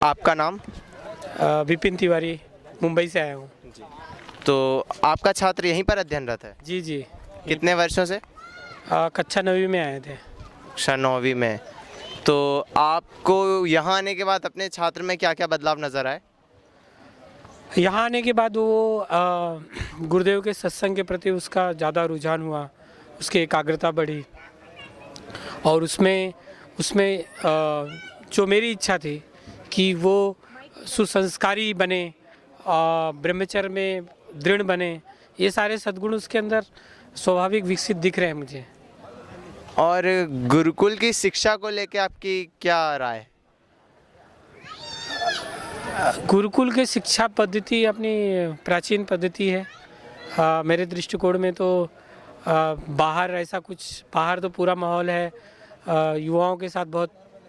आपका नाम? विपिन तिवारी, मुंबई से आया हूँ। तो आपका छात्र यहीं पर अध्ययनरत है? जी जी। कितने वर्षों से? कक्षा 9वीं में आए थे। कक्षा 9वीं में। तो आपको यहाँ आने के बाद अपने छात्र में क्या क्या बदलाव नज़र आए? यहाँ आने के बाद वो गुरुदेव के सत्संग के प्रति उसका ज़्यादा रुझान हुआ, उसकी एकाग्रता बढ़ी और उसमें उसमें जो मेरी इच्छा थी कि वो सुसंस्कारी बने, ब्रह्मचर्य में दृढ़ बने, ये सारे सद्गुण उसके अंदर स्वाभाविक विकसित दिख रहे हैं मुझे। और गुरुकुल की शिक्षा को लेके आपकी क्या राय? गुरुकुल की शिक्षा पद्धति अपनी प्राचीन पद्धति है। मेरे दृष्टिकोण में तो बाहर ऐसा कुछ, बाहर तो पूरा माहौल है, युवाओं के साथ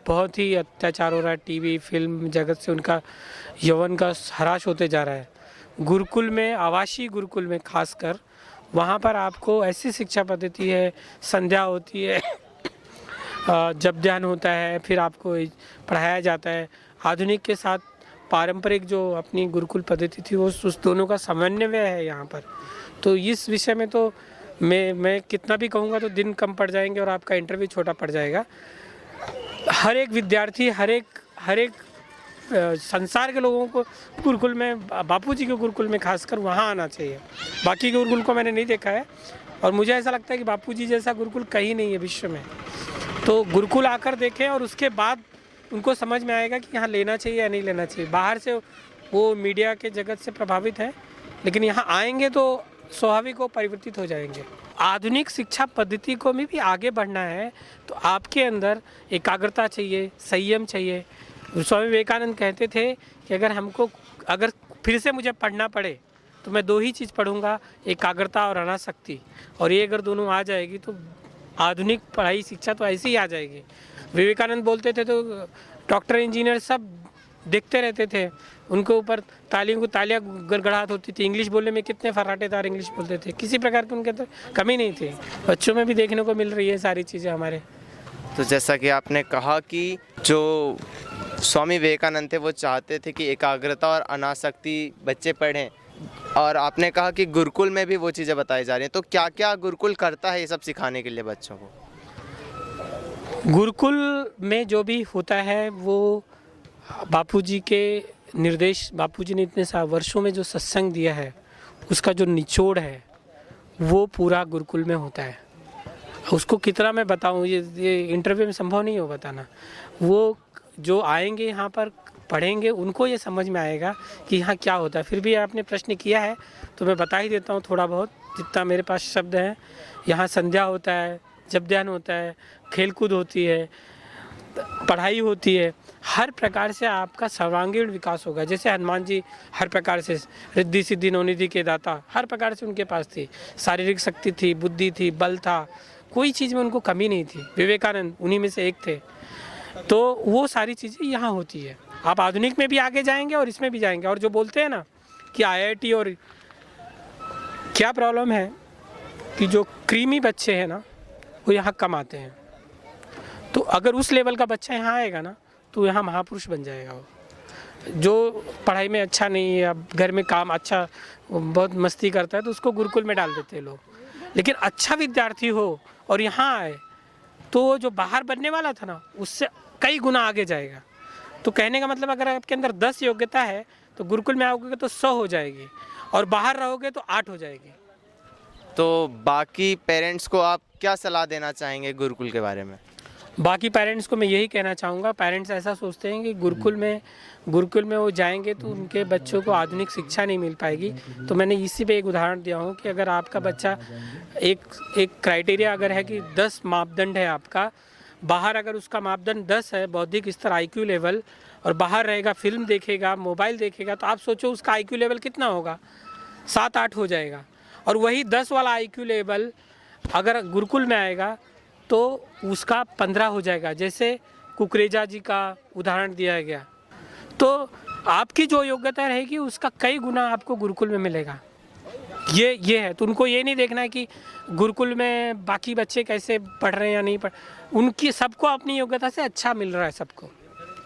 बहुत ही अत्याचार हो रहा है। टीवी फिल्म जगत से उनका यौवन का ह्रास होते जा रहा है। गुरुकुल में, आवासीय गुरुकुल में खासकर, वहाँ पर आपको ऐसी शिक्षा पद्धति है, संध्या होती है, जप ध्यान होता है, फिर आपको पढ़ाया जाता है। आधुनिक के साथ पारंपरिक जो अपनी गुरुकुल पद्धति थी वो उस दोनों का समन्वय है यहाँ पर। तो इस विषय में तो मैं कितना भी कहूँगा तो दिन कम पड़ जाएंगे और आपका इंटरव्यू छोटा पड़ जाएगा। हर एक विद्यार्थी, हर एक संसार के लोगों को गुरुकुल में, बापूजी के गुरुकुल में खासकर वहाँ आना चाहिए। बाकी के गुरुकुल को मैंने नहीं देखा है और मुझे ऐसा लगता है कि बापूजी जैसा गुरुकुल कहीं नहीं है विश्व में। तो गुरुकुल आकर देखें और उसके बाद उनको समझ में आएगा कि यहाँ लेना चाहिए या नहीं लेना चाहिए। बाहर से वो मीडिया के जगत से प्रभावित है, लेकिन यहाँ आएंगे तो स्वाभाविक वो परिवर्तित हो जाएंगे। आधुनिक शिक्षा पद्धति को में भी आगे बढ़ना है तो आपके अंदर एकाग्रता चाहिए, संयम चाहिए। स्वामी विवेकानंद कहते थे कि अगर फिर से मुझे पढ़ना पड़े तो मैं 2 ही चीज़ पढ़ूंगा, एकाग्रता और अनासक्ति। और ये अगर दोनों आ जाएगी तो आधुनिक पढ़ाई शिक्षा तो ऐसी ही आ जाएगी। विवेकानंद बोलते थे तो डॉक्टर इंजीनियर सब देखते रहते थे, उनके ऊपर तालियां गड़गड़ाहट होती थी। इंग्लिश बोलने में कितने फर्राटेदार इंग्लिश बोलते थे, किसी प्रकार की उनके अंदर कमी नहीं थी। बच्चों में भी देखने को मिल रही है सारी चीज़ें हमारे। तो जैसा कि आपने कहा कि जो स्वामी विवेकानंद थे वो चाहते थे कि एकाग्रता और अनासक्ति बच्चे पढ़ें, और आपने कहा कि गुरुकुल में भी वो चीज़ें बताई जा रही हैं। तो क्या क्या गुरुकुल करता है ये सब सिखाने के लिए बच्चों को? गुरुकुल में जो भी होता है वो बापूजी के निर्देश, बापूजी ने इतने वर्षों में जो सत्संग दिया है उसका जो निचोड़ है वो पूरा गुरुकुल में होता है। उसको कितना मैं बताऊं, ये इंटरव्यू में संभव नहीं हो बताना। वो जो आएंगे यहाँ पर पढ़ेंगे उनको ये समझ में आएगा कि यहाँ क्या होता है। फिर भी आपने प्रश्न किया है तो मैं बता ही देता हूँ थोड़ा बहुत, जितना मेरे पास शब्द हैं। यहाँ संध्या होता है, जप ध्यान होता है, खेलकूद होती है, पढ़ाई होती है। हर प्रकार से आपका सर्वांगीण विकास होगा। जैसे हनुमान जी हर प्रकार से रिद्धि सिद्धि नवनिधि के दाता, हर प्रकार से उनके पास थी। शारीरिक शक्ति थी, बुद्धि थी, बल था, कोई चीज़ में उनको कमी नहीं थी। विवेकानंद उन्हीं में से एक थे। तो वो सारी चीज़ें यहाँ होती है। आप आधुनिक में भी आगे जाएंगे और इसमें भी जाएंगे। और जो बोलते हैं ना कि IIT, और क्या प्रॉब्लम है कि जो क्रीमी बच्चे हैं ना वो यहाँ कम आते हैं। तो अगर उस लेवल का बच्चा यहाँ आएगा ना तो यहाँ महापुरुष बन जाएगा। वो जो पढ़ाई में अच्छा नहीं है, अब घर में काम अच्छा, बहुत मस्ती करता है, तो उसको गुरुकुल में डाल देते हैं लोग। लेकिन अच्छा विद्यार्थी हो और यहाँ आए तो जो बाहर बनने वाला था ना उससे कई गुना आगे जाएगा। तो कहने का मतलब, अगर आपके अंदर 10 योग्यता है तो गुरुकुल में आओगे तो 100 हो जाएगी, और बाहर रहोगे तो 8 हो जाएगी। तो बाकी पेरेंट्स को आप क्या सलाह देना चाहेंगे गुरुकुल के बारे में? बाकी पेरेंट्स को मैं यही कहना चाहूँगा, पेरेंट्स ऐसा सोचते हैं कि गुरुकुल में वो जाएंगे तो उनके बच्चों को आधुनिक शिक्षा नहीं मिल पाएगी। तो मैंने इसी पे एक उदाहरण दिया हूँ कि अगर आपका बच्चा, एक क्राइटेरिया अगर है कि 10 मापदंड है आपका, बाहर अगर उसका मापदंड 10 है, बौद्धिक स्तर IQ लेवल, और बाहर रहेगा, फिल्म देखेगा, मोबाइल देखेगा, तो आप सोचो उसका IQ लेवल कितना होगा? 7-8 हो जाएगा। और वही 10 वाला IQ लेवल अगर गुरुकुल में आएगा तो उसका 15 हो जाएगा। जैसे कुकरेजा जी का उदाहरण दिया गया। तो आपकी जो योग्यता रहेगी उसका कई गुना आपको गुरुकुल में मिलेगा। ये है। तो उनको ये नहीं देखना है कि गुरुकुल में बाकी बच्चे कैसे पढ़ रहे हैं या नहीं पढ़, उनकी सबको अपनी योग्यता से अच्छा मिल रहा है सबको।